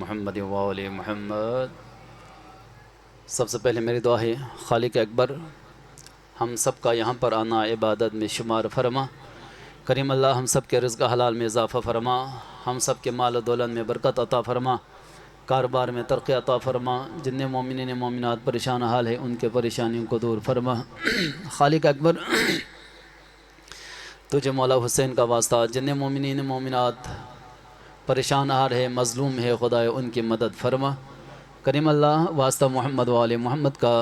मोहम्मद वाले मोहम्मद। सबसे पहले मेरी दुआ है खालिक अकबर हम सब का यहाँ पर आना इबादत में शुमार फरमा। करीम अल्लाह हम सब के रिज़्क़ हलाल में इजाफ़ा फरमा, हम सब के माल दौलत में बरकत अता फरमा, कारोबार में तरक्की अता फरमा। जितने मोमिनीन मोमिनात परेशान हाल है उनके परेशानियों को दूर फरमा। खालिक अकबर तुझे मौला हुसैन का वास्ता, जितने मोमिनीन मोमिनात परेशान हाल है मज़लूम है खुदा उनकी मदद फरमा। करीम अल्लाह वास्ता मोहम्मद वाले मोहम्मद का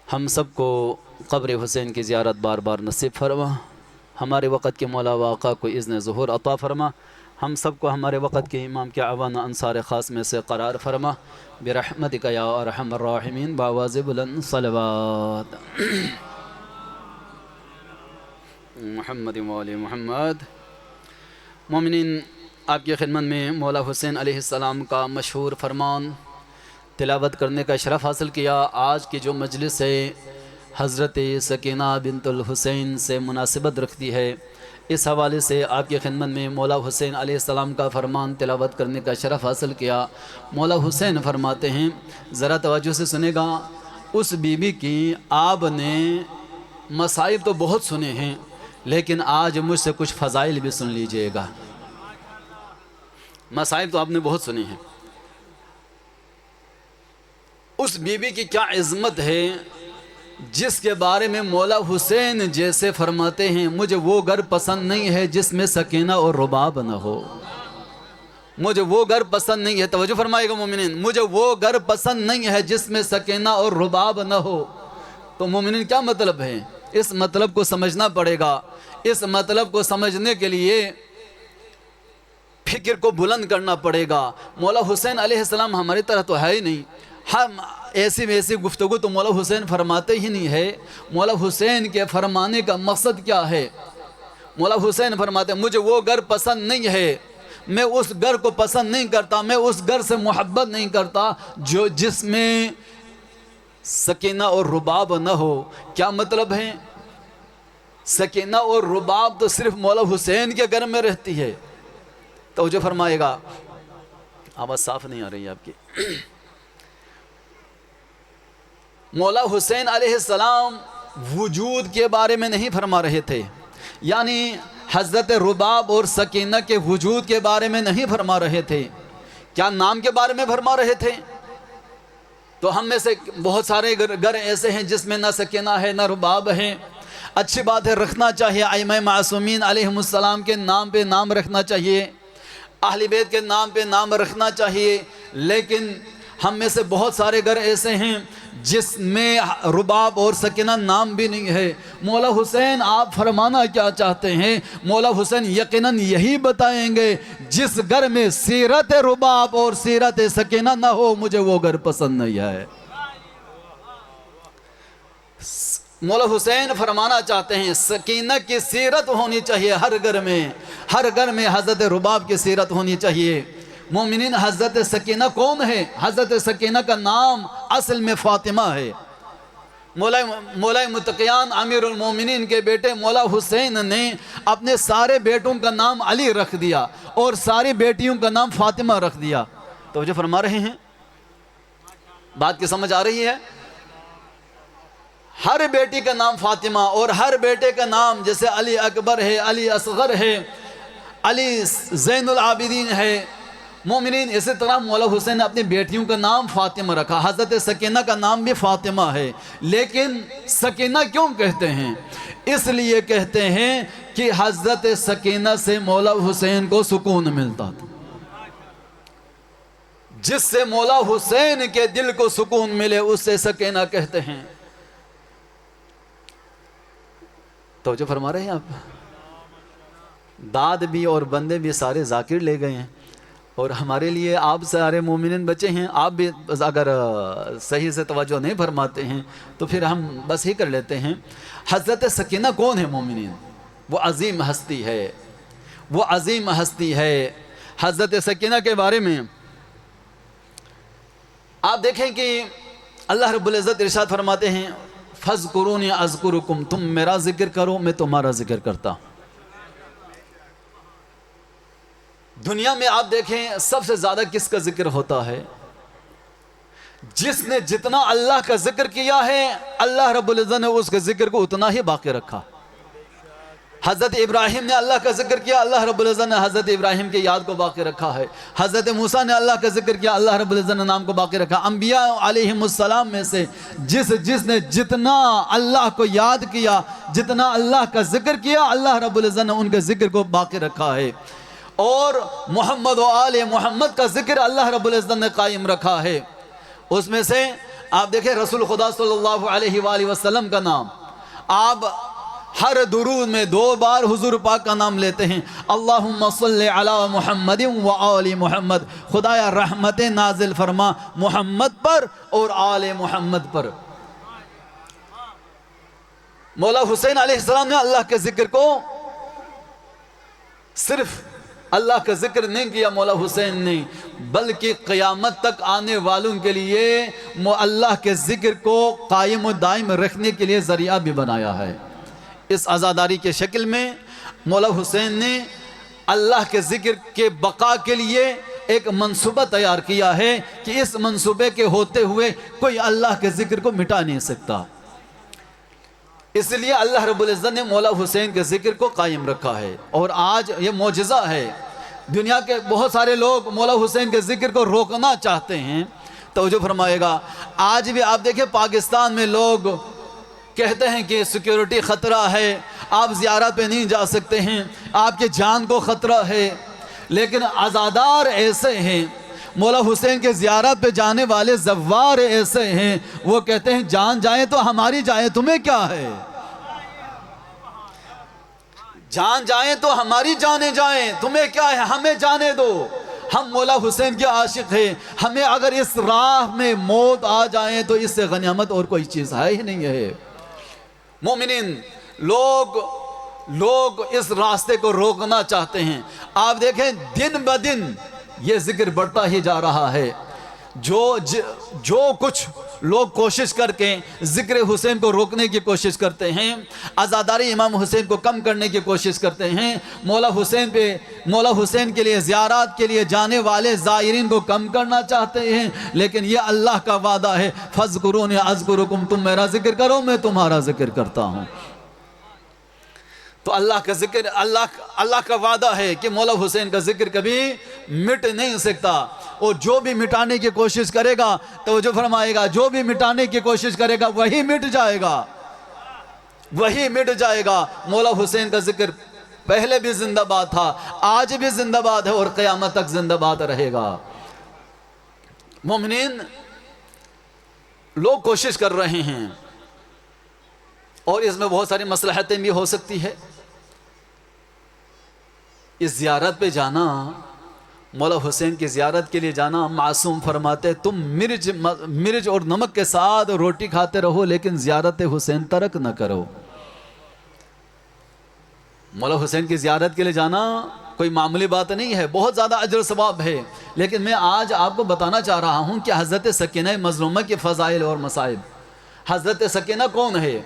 हम सब को क़ब्र हुसैन की ज़ियारत बार बार नसीब फरमा। हमारे वक़्त के मौला वाक़ा को इज़्न ज़ुहूर अता फरमा। हम सब को हमारे वक़्त के इमाम के अवान अंसार ख़ास में से करार फरमा बिरहमतिका या अरहमर राहिमीन बावाज़ बुलंद सलवात मोहम्मद वाले मोहम्मद। मोमिनीन आपकी खिदमत में मौला हुसैन अलैहिस्सलाम का मशहूर फरमान तिलावत करने का शरफ़ हासिल किया। आज की जो मजलिस है हज़रत सकीना बिनतुल हुसैन से मुनासिबत रखती है। इस हवाले से आपकी खिदमत में मौला हुसैन अलैहिस्सलाम का फरमान तिलावत करने का शरफ़ हासिल किया। मौला हुसैन फरमाते हैं, ज़रा तवज्जो से सुनेगा, उस बीबी की आपने मसाइब तो बहुत सुने हैं लेकिन आज मुझसे कुछ फ़ज़ाइल भी सुन लीजिएगा। मसाइब तो आपने बहुत सुने हैं, उस बीबी की क्या इज़्ज़त है जिसके बारे में मौला हुसैन जैसे फरमाते हैं, मुझे वो घर पसंद नहीं है जिसमें सकीना और रुबाब न हो। मुझे वो घर पसंद नहीं है, तवज्जो फरमाएगा मोमिनीन, मुझे वो घर पसंद नहीं है जिसमें सकीना और रुबाब न हो। तो मोमिनीन क्या मतलब है? इस मतलब को समझना पड़ेगा। इस मतलब को समझने के लिए फिक्र को बुलंद करना पड़ेगा। मौला हुसैन अलैहिस्सलाम हमारी तरह तो है ही नहीं। हम ऐसी वैसी गुफ्तगू तो मौला हुसैन फरमाते ही नहीं है। मौला हुसैन के फरमाने का मकसद क्या है? मौला हुसैन फरमाते हैं, मुझे वो घर पसंद नहीं है, मैं उस घर को पसंद नहीं करता, मैं उस घर से मोहब्बत नहीं करता जो जिसमें सकीना और रुबाब न हो। क्या मतलब है? सकीना और रुबाब तो सिर्फ मौला हुसैन के घर में रहती है। तो जो फरमाएगा, आवाज़ साफ नहीं आ रही है आपकी। मौला हुसैन अलैहिस्सलाम वजूद के बारे में नहीं फरमा रहे थे, यानी हज़रत रुबाब और सकीना के वजूद के बारे में नहीं फरमा रहे थे। क्या नाम के बारे में फरमा रहे थे? तो हम में से बहुत सारे घर ऐसे हैं जिसमें ना सकीना है ना रुबाब है। अच्छी बात है, रखना चाहिए। आइमा मासूमीन अलैहिमुस्सलाम के नाम पे नाम रखना चाहिए, अहले बैत के नाम पे नाम रखना चाहिए। लेकिन हम में से बहुत सारे घर ऐसे हैं जिसमें रुबाब और सकीना नाम भी नहीं है। मौला हुसैन आप फरमाना क्या चाहते हैं? मौला हुसैन यकीनन यही बताएंगे, जिस घर में सीरत रुबाब और सीरत सकीना ना हो, मुझे वो घर पसंद नहीं है। मौला हुसैन फरमाना चाहते हैं सकीना की सीरत होनी चाहिए हर घर में, हर घर में हज़रत रुबाब की सीरत होनी चाहिए। मोमिनीन हज़रत सकीना कौन है? हज़रत सकीना का नाम असल में फ़ातिमा है। मौला मुत्तक़ियान अमीरुल मोमिनीन के बेटे मौला हुसैन ने अपने सारे बेटों का नाम अली रख दिया और सारी बेटियों का नाम फ़ातिमा रख दिया। तो जो फरमा रहे हैं, बात की समझ आ रही है? हर बेटी का नाम फ़ातिमा और हर बेटे का नाम, जैसे अली अकबर है, अली असगर है, अली ज़ैनुल आबिदीन है, मोमिनीन। इसी तरह मौला हुसैन ने अपनी बेटियों का नाम फ़ातिमा रखा। हज़रत सकीना का नाम भी फ़ातिमा है। लेकिन सकीना क्यों कहते हैं? इसलिए कहते हैं कि हज़रत सकीना से मौला हुसैन को सुकून मिलता था। जिससे मौला हुसैन के दिल को सुकून मिले उससे सकीना कहते हैं। तो जो फरमा रहे हैं आप, दाद भी और बंदे भी सारे जाकिर ले गए हैं और हमारे लिए आप सारे मोमिन बचे हैं। आप भी अगर सही से तवज्जो नहीं फरमाते हैं तो फिर हम बस ही कर लेते हैं। हज़रत सकीना कौन है मोमिन? वो अजीम हस्ती है, वो अजीम हस्ती है। हज़रत सकीना के बारे में आप देखें कि अल्लाह रब्बुल इज़्ज़त इरशाद फरमाते हैं, फ़ज़्कुरूनी अज़्कुरुकुम, तुम मेरा जिक्र करो मैं तुम्हारा जिक्र करता हूँ। दुनिया में आप देखें सबसे ज़्यादा किसका जिक्र होता है? जिसने जितना अल्लाह का जिक्र किया है, अल्लाह रब्बुल इज़्ज़त ने उसके जिक्र को उतना ही बाकी रखा। हज़रत इब्राहिम ने अल्लाह का जिक्र किया, अल्लाह रब्बुल इज़्ज़त ने हज़रत इब्राहिम की याद को बाकी रखा है। हज़रत मूसा ने अल्लाह का जिक्र किया, अल्लाह रब्बुल इज़्ज़त ने नाम को बाकी रखा। अंबिया अलैहिमुस्सलाम में से जिसने जितना अल्लाह को याद किया, जितना अल्लाह का जिक्र किया, अल्लाह रब्बुल इज़्ज़त ने उनके जिक्र को बाकी रखा है। और मोहम्मद व आले मोहम्मद का जिक्र अल्लाह रब्बुल इज़्ज़त ने कायम रखा है। उसमें से आप देखें रसूल खुदा सल्लल्लाहु अलैहि वसल्लम का नाम, आप हर दुरूद में 2 बार हुजूर पाक का नाम लेते हैं, अल्लाहुम्मा सल्लि अला मुहम्मदिन व आले मोहम्मद। खुदाया रहमतें नाजिल फरमा मोहम्मद पर और आले मोहम्मद पर। मौला हुसैन अलैहिस्सलाम ने अल्लाह के जिक्र को, सिर्फ अल्लाह का जिक्र नहीं किया मौला हुसैन ने, बल्कि क़यामत तक आने वालों के लिए अल्लाह के जिक्र को कायम व दायम रखने के लिए ज़रिया भी बनाया है। इस आज़ादारी के शक्ल में मौला हुसैन ने अल्लाह के ज़िक्र के बका के लिए एक मंसूबा तैयार किया है कि इस मंसूबे के होते हुए कोई अल्लाह के ज़िक्र को मिटा नहीं सकता। इसलिए अल्लाह रब्बुल इज़्ज़त ने मौला हुसैन के ज़िक्र को कायम रखा है। और आज ये मौजज़ा है, दुनिया के बहुत सारे लोग मौला हुसैन के ज़िक्र को रोकना चाहते हैं। तो जो फरमाएगा, आज भी आप देखें पाकिस्तान में लोग कहते हैं कि सिक्योरिटी ख़तरा है, आप ज़ियारत पे नहीं जा सकते हैं, आपके जान को ख़तरा है। लेकिन अज़ादार ऐसे हैं, मौला हुसैन के ज़ियारत पे जाने वाले ज़व्वार ऐसे हैं, वो कहते हैं जान जाए तो हमारी जाए, तुम्हें क्या है? जान जाए तो हमारी जाने जाए, तुम्हें क्या है? हमें जाने दो, हम मौला हुसैन के आशिक हैं। हमें अगर इस राह में मौत आ जाए तो इससे गनीमत और कोई चीज़ है ही नहीं है। मोमिनीन, लोग इस रास्ते को रोकना चाहते हैं। आप देखें दिन ब दिन ये जिक्र बढ़ता ही जा रहा है। जो कुछ लोग कोशिश करके ज़िक्र हुसैन को रोकने की कोशिश करते हैं, आज़ादारी इमाम हुसैन को कम करने की कोशिश करते हैं, मौला हुसैन के लिए ज़ियारत के लिए जाने वाले ज़ायरीन को कम करना चाहते हैं। लेकिन ये अल्लाह का वादा है, फ़ज़्कुरूनी अज़्कुरुकुम, तुम मेरा जिक्र करो मैं तुम्हारा जिक्र करता हूँ। तो अल्लाह का जिक्र, अल्लाह का वादा है कि मौला हुसैन का जिक्र कभी मिट नहीं सकता। और जो भी मिटाने की कोशिश करेगा तो जो फरमाएगा, जो भी मिटाने की कोशिश करेगा वही मिट जाएगा, वही मिट जाएगा। मौला हुसैन का जिक्र पहले भी जिंदाबाद था, आज भी जिंदाबाद है और क़यामत तक जिंदाबाद रहेगा। मोमिनीन, लोग कोशिश कर रहे हैं और इसमें बहुत सारी मसलहतें भी हो सकती है। इस ज़ियारत पे जाना, मौला हुसैन की ज़ियारत के लिए जाना, मासूम फरमाते तुम मिर्च और नमक के साथ रोटी खाते रहो लेकिन ज़ियारत हुसैन तर्क न करो। मौला हुसैन की ज़ियारत के लिए जाना कोई मामूली बात नहीं है, बहुत ज़्यादा अजर सवाब है। लेकिन मैं आज आपको बताना चाह रहा हूँ कि हज़रत सकीना मज़लूमा के फ़ज़ाइल और मसाइब। हज़रत सकीना कौन है?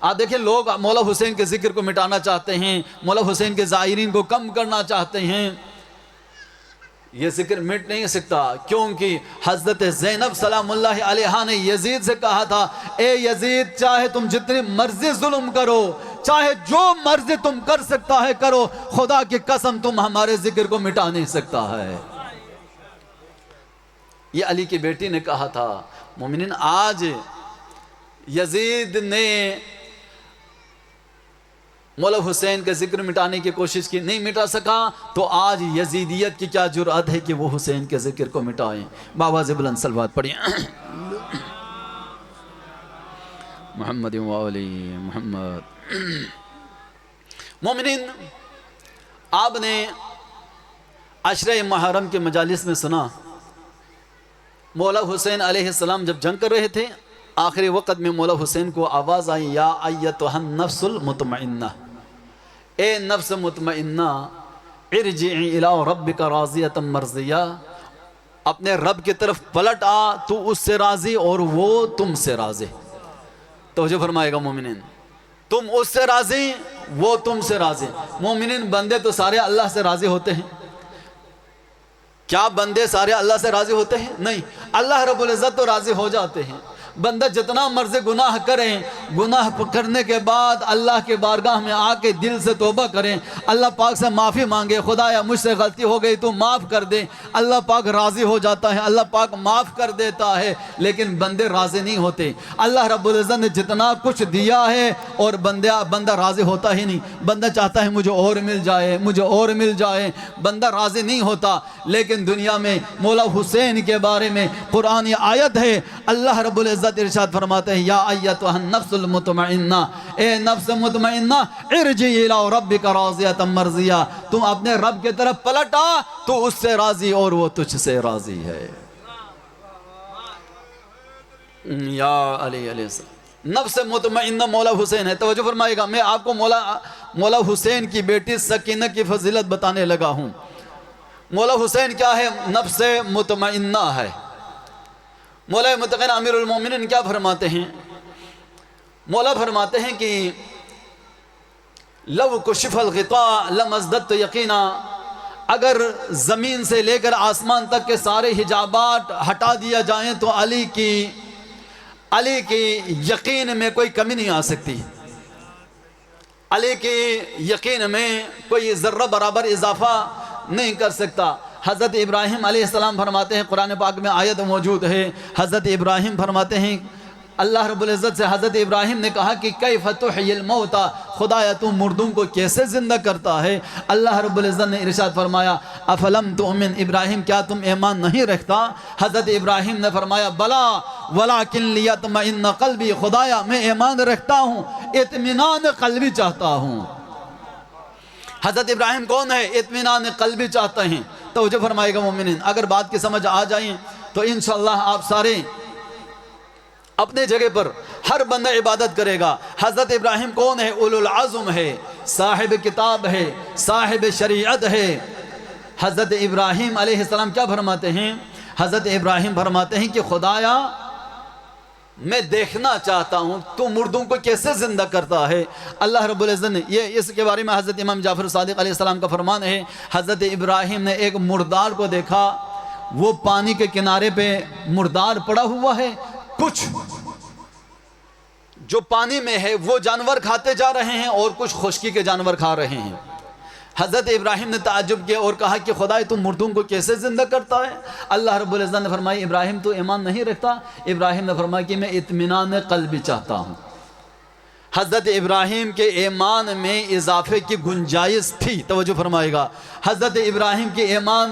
आप देखिए, लोग मौला हुसैन के ज़िक्र को मिटाना चाहते हैं, मौला हुसैन के ज़ायरीन को कम करना चाहते हैं। ये ज़िक्र मिट नहीं सकता, क्योंकि हज़रत ज़ैनब सलामुल्लाह अलैहा ने यजीद से कहा था, ए यजीद, चाहे तुम जितनी मर्जी जुल्म करो, चाहे जो मर्जी तुम कर सकता है करो, खुदा की कसम तुम हमारे ज़िक्र को मिटा नहीं सकता है। ये अली की बेटी ने कहा था। मोमिनीन, आज यजीद ने मौला हुसैन का जिक्र मिटाने की कोशिश की, नहीं मिटा सका, तो आज यजीदियत की क्या जुर्अत है कि वो हुसैन के जिक्र को मिटाएं। बाबा से बुलंद सलवात पढ़िए। मोहम्मद वाली मोहम्मद। मोमिनीन, आपने अशरे मुहर्रम के मजालिस में सुना, मौला हुसैन अलैहिस्सलाम जब जंग कर रहे थे, आखिरी वक़्त में मौला हुसैन को आवाज़ आई, या अय्यतुहन नफ्सुल मुतमइन्ना, ए नफ्स मुतमइन्ना, इरजिई इला रब्बिका राज़ियतम मर्ज़िया, अपने रब की तरफ पलट आ, तू उससे राज़ी और वो तुमसे राज़ी। तो जो फरमाएगा मोमिनीन, तुम उससे राज़ी, वो तुमसे राज़ी। मोमिनीन, बंदे तो सारे अल्लाह से राज़ी होते हैं। क्या बंदे सारे अल्लाह से राज़ी होते हैं? नहीं, अल्लाह रब्बुल इज़्ज़त तो राज़ी हो जाते हैं। बंदा जितना मर्ज़ी गुनाह करें, गुनाह करने के बाद अल्लाह के बारगाह में आके दिल से तौबा करें, अल्लाह पाक से माफ़ी मांगे, खुदाया मुझसे गलती हो गई तो माफ़ कर दे, अल्लाह पाक राज़ी हो जाता है, अल्लाह पाक माफ़ कर देता है। लेकिन बंदे राज़ी नहीं होते। अल्लाह रब्बुल इज़्ज़त ने जितना कुछ दिया है और बंदा राज़ी होता ही नहीं। बंदा चाहता है मुझे और मिल जाए, मुझे और मिल जाए, बंदा राज़ी नहीं होता। लेकिन दुनिया में मौला हुसैन के बारे में कुरानी आयत है, अल्लाह रब्बुल इज़्ज़त इरशाद फरमाते हैं, या अय्यतुहन नफ्सुल मुतमइन्ना, ए नफ्स मुतमइन्ना, इरजी इला रब्बिका राज़ियतम मर्ज़िया, तुम अपने रब की तरफ पलट आ, तो उससे राज़ी और वो तुझसे राज़ी है। या अली नफ्स मुतमइन्ना मौला हुसैन है। तवज्जो फरमाएगा, मैं आपको मौला हुसैन की बेटी सकीना की फजीलत बताने लगा हूँ। मौला हुसैन क्या है? नफ्स मुतमइन्ना है। मौला मुतक़िन अमीरुल मोमिनीन क्या फरमाते हैं? मौला फरमाते हैं कि लव कुशिफल ग़िता लमज़दत यकीना, अगर ज़मीन से लेकर आसमान तक के सारे हिजाबात हटा दिया जाएं तो अली की यकीन में कोई कमी नहीं आ सकती। अली के यकीन में कोई ज़र्रा बराबर इजाफा नहीं कर सकता। हज़रत इब्राहिम अलैहिस्सलाम फरमाते हैं, कुरान पाक में आयत मौजूद है, हज़रत इब्राहिम फरमाते हैं, अल्लाह रब्बुल इज़्ज़त से हज़रत इब्राहिम ने कहा कि कैफ़ तुह्यिल मौता, खुदाया तू मुर्दों को कैसे ज़िंदा करता है? अल्लाह रब्बुल इज़्ज़त ने इरशाद फरमाया, अफलम तुमिन, इब्राहिम क्या तुम ईमान नहीं रखता? हज़रत इब्राहिम ने फरमाया, बला वलाकिन लियतमइन्न क़ल्बी, खुदाया मैं ईमान रखता हूँ, इत्मीनान क़ल्बी चाहता हूँ। हज़रत इब्राहिम कौन है? इत्मीनान क़ल्बी चाहते हैं। तो जो फरमाएगा मोमिनीन, अगर बात की समझ आ जाए तो इंशाअल्लाह आप सारे अपने जगह पर हर बंदा इबादत करेगा। हज़रत इब्राहिम कौन है? उलुल आज़म है, साहिब किताब है, साहिब शरीयत है। हज़रत इब्राहिम अलैहिस्सलाम क्या फरमाते हैं? हज़रत इब्राहिम फरमाते हैं कि खुदाया मैं देखना चाहता हूँ तू मुर्दों को कैसे ज़िंदा करता है। अल्लाह रब्बुल इज़्ज़त ने ये इसके बारे में हज़रत इमाम जाफ़र सादिक़ अलैहिस्सलाम का फरमान है, हज़रत इब्राहिम ने एक मुर्दार को देखा, वो पानी के किनारे पे मुर्दार पड़ा हुआ है, कुछ जो पानी में है वो जानवर खाते जा रहे हैं और कुछ खुश्की के जानवर खा रहे हैं। हज़रत इब्राहिम ने ताज्जुब किया और कहा कि खुदाए तुम मुर्दों को कैसे ज़िंदा करता है। अल्लाह रब्बुल इज़्ज़त ने फरमाया इब्राहिम तो ईमान नहीं रखता। इब्राहिम ने फरमाया कि मैं इत्मीनान क़ल्बी चाहता हूँ। हज़रत इब्राहिम के ईमान में इजाफे की गुंजाइश थी, तवज्जो फरमाएगा। हज़रत इब्राहिम के ईमान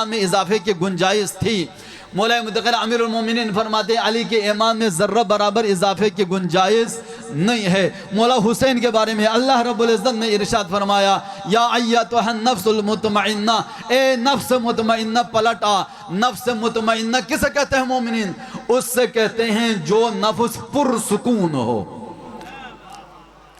में इजाफे की गुंजाइश थी। मौला मुतक़िर अमीरुल मोमिनीन फरमाते अली के ईमान में ज़र्रा बराबर इजाफे की गुंजाइश नहीं है। मौला हुसैन के बारे में अल्लाह रब्बुल इज़्ज़त ने इरशाद फरमाया या अय्यतुहन नफ्सुल मुतमइन्ना, ए नफ्स मुतमइन्ना पलट आ। नफ्स मुतमइन्ना किसे कहते हैं मोमिनीन? उससे कहते हैं जो नफ्स पुरसुकून हो,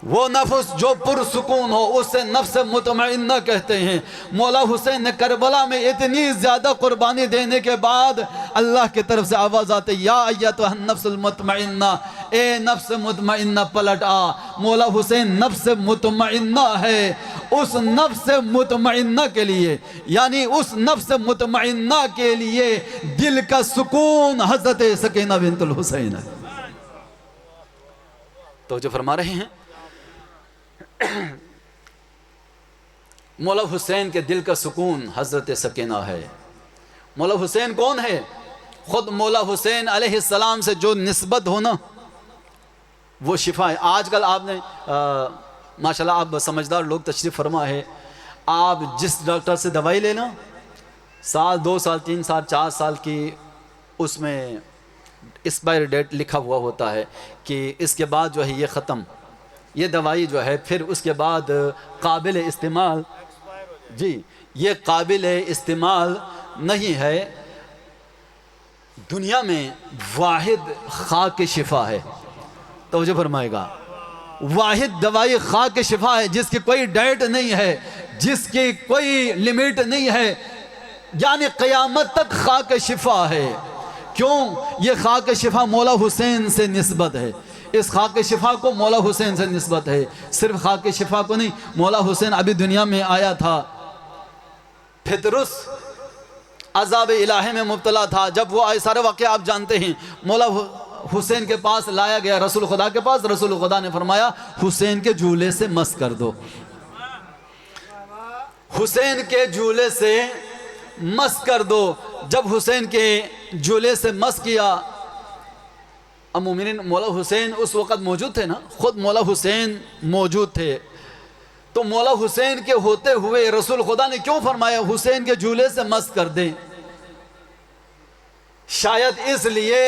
वो नफ्स जो पुरसुकून हो उसे नफ्स मुतमइन्ना कहते हैं। मौला हुसैन ने करबला में इतनी ज़्यादा कुर्बानी देने के बाद अल्लाह की तरफ से आवाज़ आती या अय्यतुहन नफ्सुल मुतमइन्ना, ए नफ्स मुतमइन्ना पलट आ। मौला हुसैन नफ्स मुतमइन्ना है। उस नफ्स मुतमइन्ना के लिए, यानी उस नफ्स मुतमइन्ना के लिए दिल का सुकून हज़रत सकीना बिन्तुल हुसैन है। तो जो फरमा रहे हैं मौला हुसैन के दिल का सुकून हज़रत सकीना है। मौला हुसैन कौन है? ख़ुद मौला हुसैन अलैहिस्सलाम से जो निस्बत हो ना वो शिफा है। आजकल आपने माशाल्लाह आप समझदार लोग तशरीफ़ फरमा है, आप जिस डॉक्टर से दवाई लेना साल 2 साल 3 साल 4 साल की उसमें एक्सपायर डेट लिखा हुआ होता है कि इसके बाद जो है ये ख़त्म, ये दवाई जो है फिर उसके बाद काबिल इस्तेमाल, जी ये काबिल इस्तेमाल नहीं है। दुनिया में वाहिद खाक शिफा है, तो जो फरमाएगा वाहिद दवाई खाक शिफा है जिसकी कोई डेट नहीं है, जिसकी कोई लिमिट नहीं है, यानी क़यामत तक खाक शिफा है। क्यों? ये खाक शिफा मौला हुसैन से निस्बत है। इस खाक शिफा को मौला हुसैन से निस्बत है। सिर्फ खाक शिफा को नहीं, मौला हुसैन अभी दुनिया में आया था, फितरुस अज़ाब इलाही में मुब्तला था। जब वो आए सारे वाक़े आप जानते हैं। मौला हुसैन के पास लाया गया, रसूल खुदा के पास। रसूल खुदा ने फरमाया हुसैन के झूले से मस कर दो। हुसैन के झूले से मस कर दो। जब हुसैन के झूले से मस किया, मोमिनीन मौला हुसैन उस वक़्त मौजूद थे ना, ख़ुद मौला हुसैन मौजूद थे। तो मौला हुसैन के होते हुए रसूल खुदा ने क्यों फरमाया हुसैन के झूले से मस कर दें? शायद इसलिए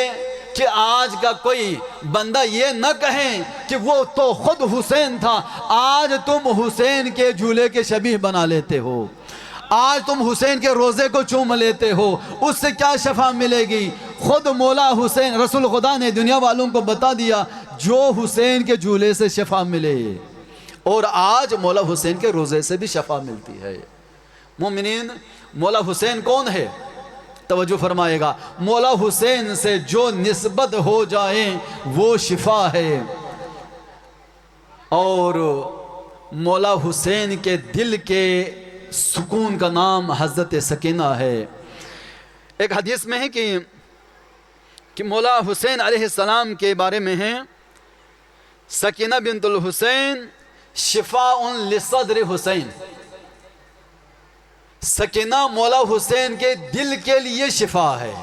कि आज का कोई बंदा ये न कहें कि वो तो खुद हुसैन था। आज तुम हुसैन के झूले के शबीह बना लेते हो, आज तुम हुसैन के रोज़े को चूम लेते हो, उससे क्या शफा मिलेगी? खुद मौला हुसैन रसूल खुदा ने दुनिया वालों को बता दिया जो हुसैन के झूले से शफा मिले, और आज मौला हुसैन के रोज़े से भी शफा मिलती है। मोमिनीन मौला हुसैन कौन है? तवज्जो फरमाएगा। मौला हुसैन से जो निस्बत हो जाए वो शिफा है। और मौला हुसैन के दिल के सुकून का नाम हज़रत सकीना है। एक हदीस में है कि मौला हुसैन अलैहिस्सलाम के बारे में है, सकीना बिन्तुल हुसैन शिफाउन लिसद्र हुसैन। सकीना मौला हुसैन के दिल के लिए शिफा है।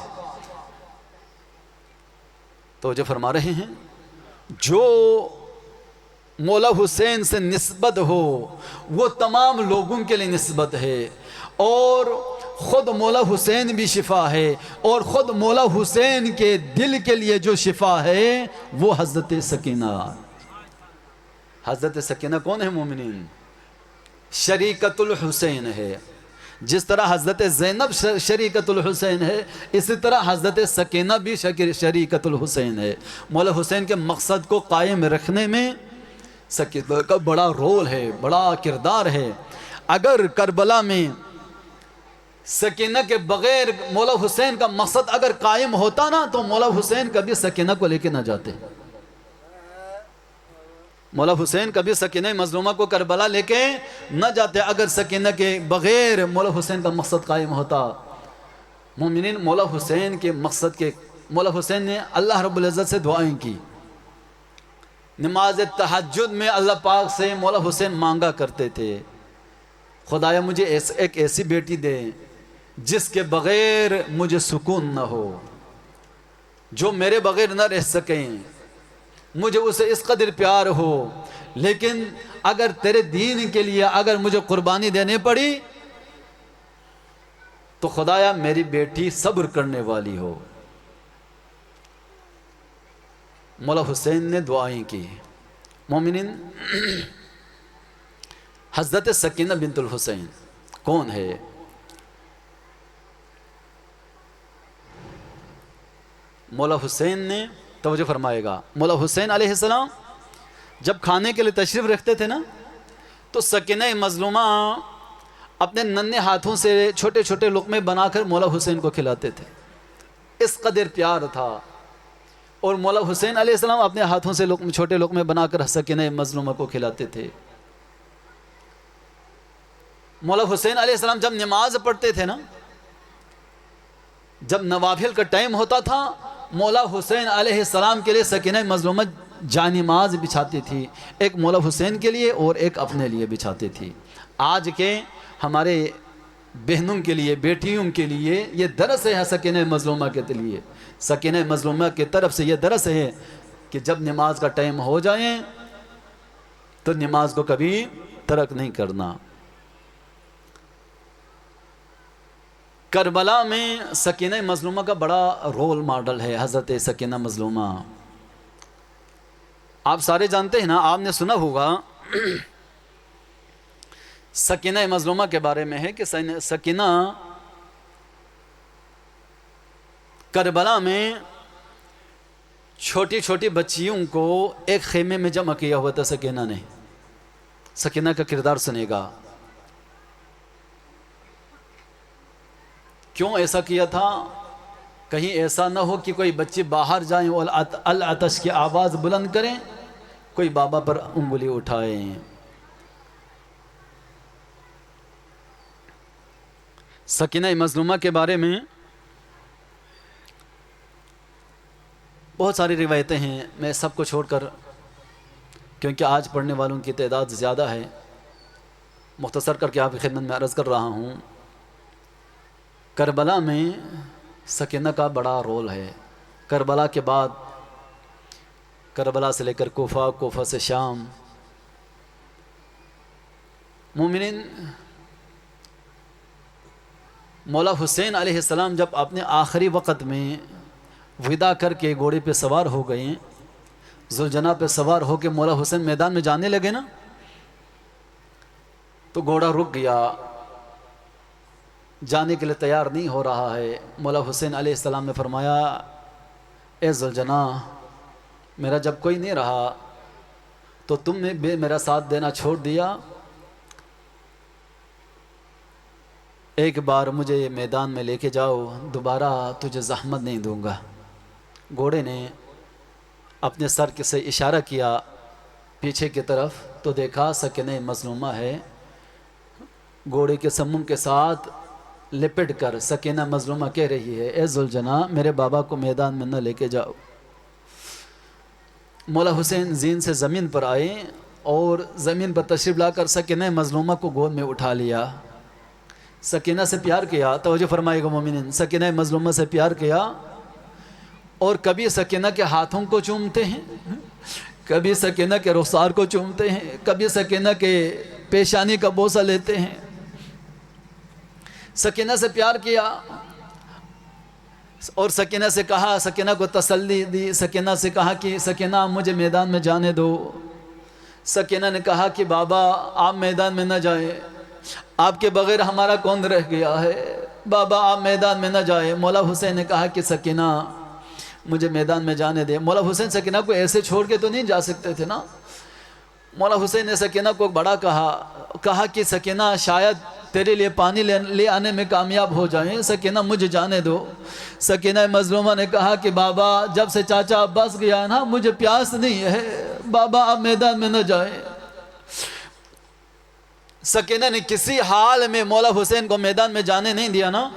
तो जो फरमा रहे हैं जो मौला हुसैन से निस्बत हो वो तमाम लोगों के लिए निस्बत है, और ख़ुद मौला हुसैन भी शिफा है, और ख़ुद मौला हुसैन के दिल के लिए जो शिफा है वो हज़रत सकीना। हज़रत सकीना कौन है मोमिनीन? शरीकतुल हुसैन है। जिस तरह हज़रत ज़ैनब शरीकतुल हुसैन है, इसी तरह हज़रत सकीना भी शरीकतुल हुसैन है। मौला हुसैन के मकसद को कायम रखने में सकीना का बड़ा रोल है, बड़ा किरदार है। अगर करबला में सकीना के बग़ैर मौला हुसैन का मकसद अगर कायम होता ना, तो मौला हुसैन कभी सकीना को लेके ना जाते। मौला हुसैन कभी सकीना मज़लूमा को करबला लेके न जाते अगर सकीना के बग़ैर मौला हुसैन का मकसद कायम होता। मोमिनीन मौला हुसैन के मकसद के, मौला हुसैन ने अल्लाह रब्बुल इज़्ज़त से दुआएं की नमाज तहज्जुद में अल्लाह पाक से मौला हुसैन मांगा करते थे, खुदाया मुझे एक ऐसी बेटी दे जिसके बग़ैर मुझे सुकून न हो, जो मेरे बग़ैर न रह सकें, मुझे उसे इस कदर प्यार हो, लेकिन अगर तेरे दीन के लिए अगर मुझे कुर्बानी देनी पड़ी तो खुदाया मेरी बेटी सब्र करने वाली हो। मौला हुसैन ने दुआएं की। मोमिनीन, हज़रत सकीना बिनतुल हुसैन कौन है? मौला हुसैन ने तवज्जो फरमाएगा, मौला हुसैन अलैहिस्सलाम जब खाने के लिए तशरीफ़ रखते थे ना, तो सकीना मज़लूमा अपने नन्हे हाथों से छोटे छोटे लुक़मे बनाकर मौला हुसैन को खिलाते थे। इस कदर प्यार था। और मौला हुसैन अलैहिस्सलाम अपने हाथों से छोटे लुक़मे बनाकर सकीना मज़लूमा को खिलाते थे। मौला हुसैन अलैहिस्सलाम जब नमाज पढ़ते थे ना, जब नवाफिल का टाइम होता था, मौला हुसैन अलैहिस्सलाम के लिए सकीना मज़लूमा जानिमाज बिछाती थी, एक मौला हुसैन के लिए और एक अपने लिए बिछाती थी। आज के हमारे बहनों के लिए, बेटियों के लिए ये दरस है सकीना मज़लूमा के लिए, सकीना मज़लूमा की तरफ से ये दरस है कि जब नमाज का टाइम हो जाए तो नमाज को कभी तर्क नहीं करना। करबला में सकीना मज़लूमा का बड़ा रोल मॉडल है हज़रत सकीना मज़लूमा। आप सारे जानते हैं ना, आपने सुना होगा सकीना मज़लूमा के बारे में है कि सकीना करबला में छोटी छोटी बच्चियों को एक खेमे में जमा किया हुआ था सकीना ने। सकीना का किरदार सुनेगा। क्यों ऐसा किया था? कहीं ऐसा ना हो कि कोई बच्चे बाहर जाएं और अल अतश की आवाज़ बुलंद करें, कोई बाबा पर उंगली उठाएं। सकीना मज़लूमा के बारे में बहुत सारी रिवायतें हैं, मैं सबको छोड़कर, क्योंकि आज पढ़ने वालों की तादाद ज़्यादा है, मुख्तसर करके आपकी खिदमत में अर्ज़ कर रहा हूँ। करबला में सकीना का बड़ा रोल है। करबला के बाद, करबला से लेकर कोफा, कोफा से शाम, मोमिनीन, मौला हुसैन अलैहिस्सलाम जब अपने आखिरी वक़्त में विदा करके घोड़े पे सवार हो गए, जुलजना पे सवार होकर मौला हुसैन मैदान में जाने लगे ना, तो घोड़ा रुक गया, जाने के लिए तैयार नहीं हो रहा है। मौला हुसैन अलैहिस्सलाम ने फरमाया, ए जुलजना, मेरा जब कोई नहीं रहा तो तुमने मेरा साथ देना छोड़ दिया, एक बार मुझे मैदान में लेके जाओ, दोबारा तुझे ज़हमत नहीं दूंगा। घोड़े ने अपने सर से इशारा किया पीछे की तरफ, तो देखा सकीना मज़लूमा है, घोड़े के सम्मुम के साथ लिपट कर सकीना मज़लूमा कह रही है, ए जुलजना, मेरे बाबा को मैदान में न लेके जाओ। मौला हुसैन जीन से ज़मीन पर आए और ज़मीन पर तशरीफ़ लाकर सकीना मज़लूमा को गोद में उठा लिया। सकीना से प्यार किया, तवज्जो फरमाएगा मोमिनीन, सकीना मज़लूमा से प्यार किया। और कभी सकीना के हाथों को चूमते हैं, कभी सकीना के रुखसार को चूमते हैं, कभी सकीना के पेशानी का बोसा लेते हैं। सकीना से प्यार किया और सकीना से कहा, सकीना को तसल्ली दी, सकीना से कहा कि सकीना मुझे मैदान में जाने दो। सकीना ने कहा कि बाबा आप मैदान में न जाए, आपके बगैर हमारा कौन रह गया है, बाबा आप मैदान में न जाए। मौला हुसैन ने कहा कि सकीना मुझे मैदान में जाने दे। मौला हुसैन सकीना को ऐसे छोड़ के तो नहीं जा सकते थे ना। मौला हुसैन ने सकीना को बड़ा कहा कि सकीना शायद तेरे लिए पानी ले आने में कामयाब हो जाएं, सकीना मुझे जाने दो। सकीना मज़लूमा ने कहा कि बाबा जब से चाचा अब्बास गया ना, मुझे प्यास नहीं है, बाबा आप मैदान में न जाए। सकीना ने किसी हाल में मौला हुसैन को मैदान में जाने नहीं दिया ना,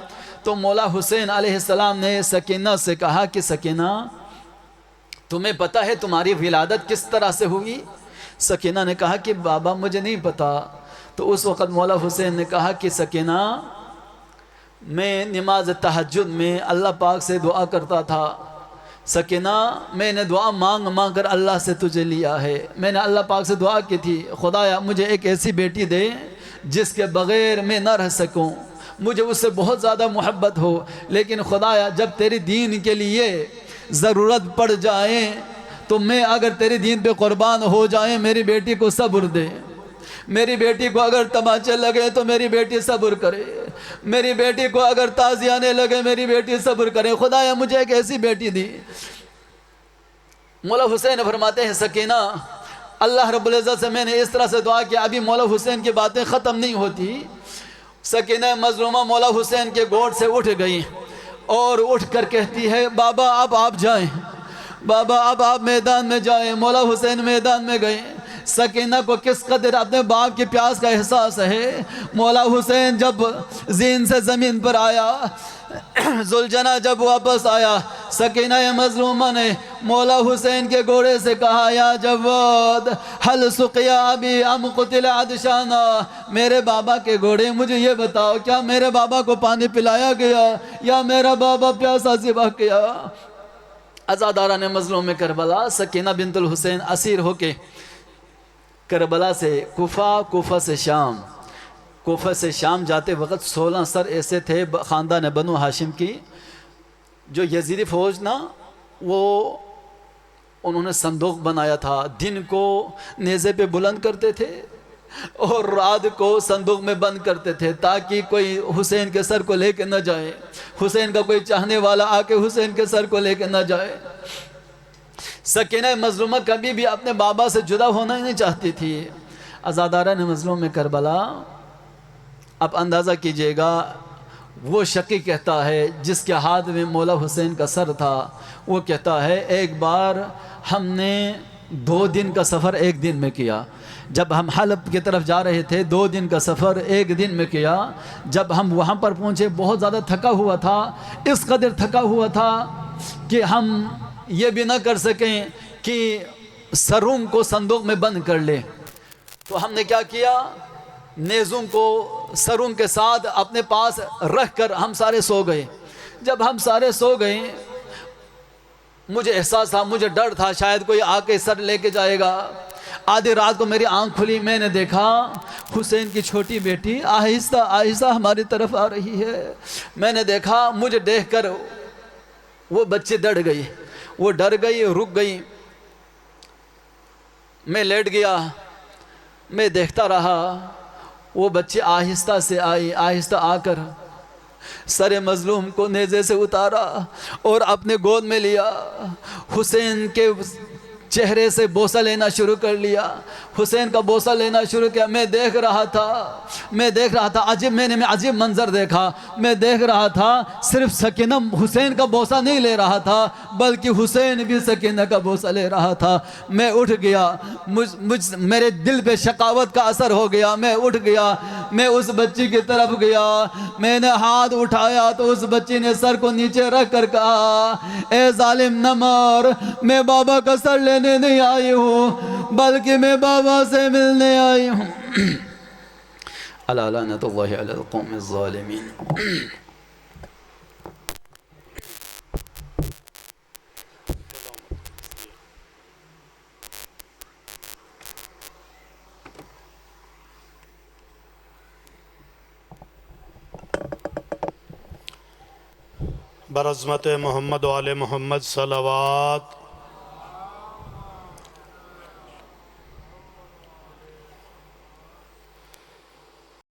तो मौला हुसैन अलैहिस्सलाम ने सकीना से कहा कि सकीना तुम्हें पता है तुम्हारी विलादत किस तरह से हुई? सकीना ने कहा कि बाबा मुझे नहीं पता। तो उस वक़्त मौला हुसैन ने कहा कि सकीना, मैं नमाज तहज्जुद में अल्लाह पाक से दुआ करता था। सकीना, मैंने दुआ मांग मांग कर अल्लाह से तुझे लिया है। मैंने अल्लाह पाक से दुआ की थी, खुदाया मुझे एक ऐसी बेटी दे जिसके बग़ैर मैं न रह सकूं, मुझे उससे बहुत ज़्यादा मोहब्बत हो, लेकिन खुदाया जब तेरे दीन के लिए ज़रूरत पड़ जाए तो मैं अगर तेरे दीन पे क़ुरबान हो जाए, मेरी बेटी को सब्र दे। मेरी बेटी को अगर तमाचे लगे तो मेरी बेटी सब्र करे, मेरी बेटी को अगर ताज़ियाने लगे मेरी बेटी सब्र करे, खुदाया मुझे एक ऐसी बेटी दी। मौला हुसैन फरमाते हैं, सकीना, अल्लाह रब्बुल इज़्ज़त से मैंने इस तरह से दुआ किया, अभी मौला हुसैन की बातें ख़त्म नहीं होती। सकीना मज़लूमा मौला हुसैन के गोद से उठ गई और उठ कर कहती है, बाबा अब आप जाएं, बाबा अब आप मैदान में जाएं। मौला हुसैन मैदान में गए। सकीना को किस कदर अपने बाप की प्यास का एहसास है। मौला हुसैन जब ज़ीन से ज़मीन पर आया, जुलझना जब वापस आया, सकीना मज़लूमा ने मौला हुसैन के घोड़े से कहा, या जवाद हल सुक़िया अभी अम क़ुतिला अदशाना, मेरे बाबा के घोड़े मुझे ये बताओ, क्या मेरे बाबा को पानी पिलाया गया या मेरा बाबा प्यासा ज़िबा किया? अज़ादारा ने मज़लूम करबला सकीना बिनतुल हुसैन असीर होके करबला से कुफा, कुफा से शाम, कुफा से शाम जाते वक्त 16 सर ऐसे थे ख़ानदान बनु हाशिम की, जो यजीदी फ़ौज ना, वो उन्होंने संदूक बनाया था। दिन को नेज़े पे बुलंद करते थे और रात को संदूक में बंद करते थे, ताकि कोई हुसैन के सर को लेके न जाए, हुसैन का कोई चाहने वाला आके हुसैन के सर को लेके न जाए। सकीना मज़लूमा कभी भी अपने बाबा से जुदा होना ही नहीं चाहती थी। अज़ादारा ने मज़लूम में करबला, अब अंदाज़ा कीजिएगा, वो शकी कहता है जिसके हाथ में मौला हुसैन का सर था, वो कहता है एक बार हमने 2 दिन का सफ़र एक दिन में किया। जब हम हलब की तरफ जा रहे थे 2 दिन का सफ़र एक दिन में किया। जब हम वहाँ पर पहुँचे बहुत ज़्यादा थका हुआ था, इस कदर थका हुआ था कि हम ये भी ना कर सकें कि सरूम को संदूक में बंद कर ले। तो हमने क्या किया, नेज़ुम को सरूम के साथ अपने पास रख कर हम सारे सो गए। जब हम सारे सो गए, मुझे एहसास था, मुझे डर था शायद कोई आके सर लेके जाएगा। आधी रात को मेरी आंख खुली, मैंने देखा हुसैन की छोटी बेटी आहिस्ता आहिस्ता हमारी तरफ आ रही है। मैंने देखा, मुझे देखकर वो बच्चे डर गई, वो डर गई, रुक गई। मैं लेट गया, मैं देखता रहा। वो बच्चे आहिस्ता से आई, आहिस्ता आकर सरे मज़लूम को नेज़े से उतारा और अपने गोद में लिया। हुसैन के चेहरे से बोसा लेना शुरू कर लिया, हुसैन का बोसा लेना शुरू किया। मैं देख रहा था अजीब, मैंने अजीब मंजर देखा। मैं देख रहा था सिर्फ सकीना हुसैन का बोसा नहीं ले रहा था, बल्कि हुसैन भी सकीना का बोसा ले रहा था। मैं उठ गया, मेरे दिल पे शकावत का असर हो गया। मैं उठ गया, मैं उस बच्ची की तरफ गया, मैंने हाथ उठाया तो उस बच्ची ने सर को नीचे रख कर कहा, ए जालिम न मार, मैं बाबा का सर लेने नहीं आई हूँ, बल्कि मैं बाबा से मिलने आई हूँ। अला लानतुल्लाहि अलल कौमिज़ ज़ालिमीन। बरज़मत मोहम्मद वाले मोहम्मद सलावत।